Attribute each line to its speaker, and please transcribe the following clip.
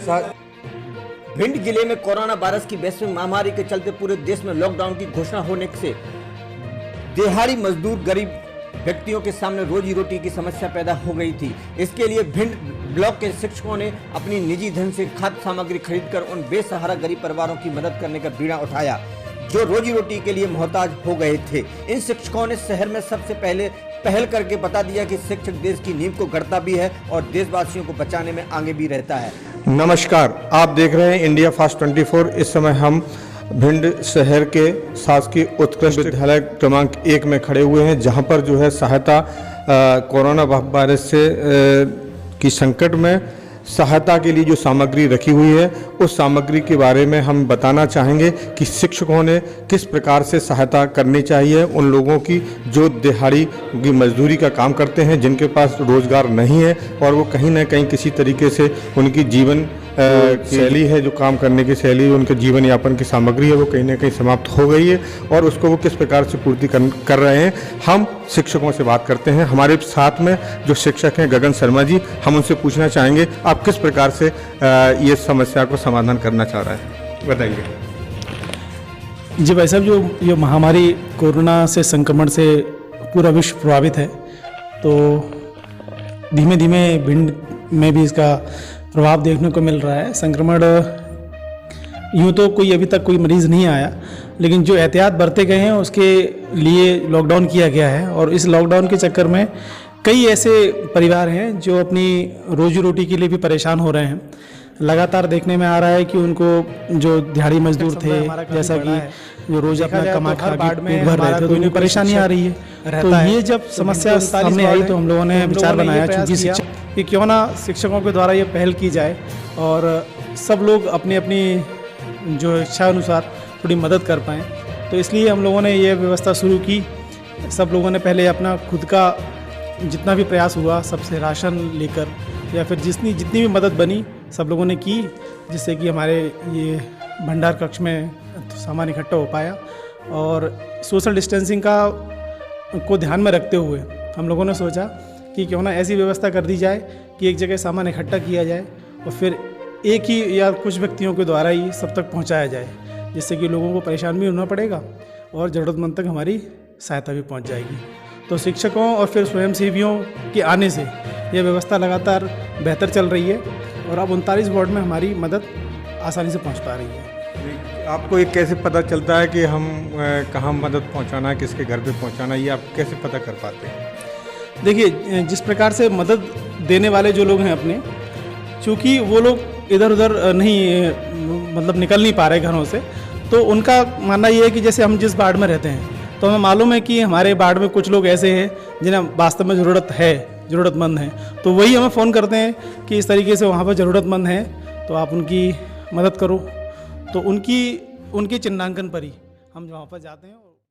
Speaker 1: भिंड जिले में corona virus की वैश्विक महामारी के चलते पूरे देश में लॉकडाउन की घोषणा होने से दिहाड़ी मजदूर गरीब व्यक्तियों के सामने रोजी रोटी की समस्या पैदा हो गई थी। इसके लिए भिंड ब्लॉक के शिक्षकों ने अपनी निजी धन से खाद्य सामग्री खरीदकर उन बेसहारा गरीब परिवारों की मदद करने का बीड़ा उठाया जो रोजी रोटी के लिए मोहताज हो गए थे। इन शिक्षकों ने शहर में सबसे पहले पहल करके बता दिया कि शिक्षक देश की नींव को गढ़ता भी है और देशवासियों को बचाने में आगे भी रहता है।
Speaker 2: नमस्कार, आप देख रहे हैं इंडिया फास्ट 24। इस समय हम भिंड शहर के शासकीय उत्कृष्ट विद्यालय क्रमांक 1 में खड़े हुए हैं, जहां पर जो है सहायता कोरोना वायरस से की संकट में सहायता के लिए जो सामग्री रखी हुई है उस सामग्री के बारे में हम बताना चाहेंगे कि शिक्षकों ने किस प्रकार से सहायता करनी चाहिए उन लोगों की जो दिहाड़ी की मजदूरी का काम करते हैं, जिनके पास रोजगार नहीं है और वो कहीं ना कहीं किसी तरीके से उनकी जीवन शैली है, जो काम करने की शैली, उनके जीवन यापन की सामग्री है, वो कहीं ना कहीं समाप्त हो गई है और उसको वो किस प्रकार से पूर्ति कर रहे हैं। हम शिक्षकों से बात करते हैं। हमारे साथ में जो शिक्षक हैं गगन शर्मा जी, हम उनसे पूछना चाहेंगे आप किस प्रकार से ये समस्या को समाधान करना चाह रहे हैं, बताइए।
Speaker 3: जी भाई साहब, जो महामारी कोरोना से संक्रमण से पूरा विश्व प्रभावित है, तो धीमे धीमे भिंड में भी इसका प्रभाव देखने को मिल रहा है। संक्रमण यूँ तो कोई अभी तक कोई मरीज़ नहीं आया, लेकिन जो एहतियात बरते गए हैं उसके लिए लॉकडाउन किया गया है और इस लॉकडाउन के चक्कर में कई ऐसे परिवार हैं जो अपनी रोजी रोटी के लिए भी परेशान हो रहे हैं। लगातार देखने में आ रहा है कि उनको जो दिहाड़ी मजदूर थे, जैसा कि जो रोज अपना कमा खा के पेट भर रहे थे, तो उन्हें परेशानी आ रही है। तो ये जब समस्या सामने आई तो हम लोगों ने विचार बनाया चूंकि शिक्षक कि क्यों ना शिक्षकों के द्वारा ये पहल की जाए और सब लोग अपनी अपनी जो इच्छा अनुसार थोड़ी मदद कर पाएँ। तो इसलिए हम लोगों ने ये व्यवस्था शुरू की। सब लोगों ने पहले अपना खुद का जितना भी प्रयास हुआ, सबसे राशन लेकर या फिर जितनी भी मदद बनी सब लोगों ने की, जिससे कि हमारे ये भंडार कक्ष में सामान इकट्ठा हो पाया। और सोशल डिस्टेंसिंग को ध्यान में रखते हुए हम लोगों ने सोचा कि क्यों ना ऐसी व्यवस्था कर दी जाए कि एक जगह सामान इकट्ठा किया जाए और फिर एक ही या कुछ व्यक्तियों के द्वारा ही सब तक पहुंचाया जाए, जिससे कि लोगों को परेशान भी होना पड़ेगा और ज़रूरतमंद तक हमारी सहायता भी पहुंच जाएगी। तो शिक्षकों और फिर स्वयंसेवियों के आने से यह व्यवस्था लगातार बेहतर चल रही है और अब 39 वार्ड में हमारी मदद आसानी से पहुंच पा रही है।
Speaker 2: आपको ये कैसे पता चलता है कि हम कहाँ मदद पहुंचाना है, किसके घर पे पहुंचाना है, ये आप कैसे पता कर पाते हैं?
Speaker 3: देखिए, जिस प्रकार से मदद देने वाले जो लोग हैं अपने, चूँकि वो लोग इधर उधर नहीं मतलब निकल नहीं पा रहे घरों से, तो उनका मानना ये है कि जैसे हम जिस वार्ड में रहते हैं तो हमें मालूम है कि हमारे वार्ड में कुछ लोग ऐसे हैं जिन्हें वास्तव में ज़रूरतमंद हैं, तो वही हमें फ़ोन करते हैं कि इस तरीके से वहाँ पर ज़रूरतमंद हैं तो आप उनकी मदद करो। तो उनके चिन्हांकन पर ही हम वहाँ पर जाते हैं।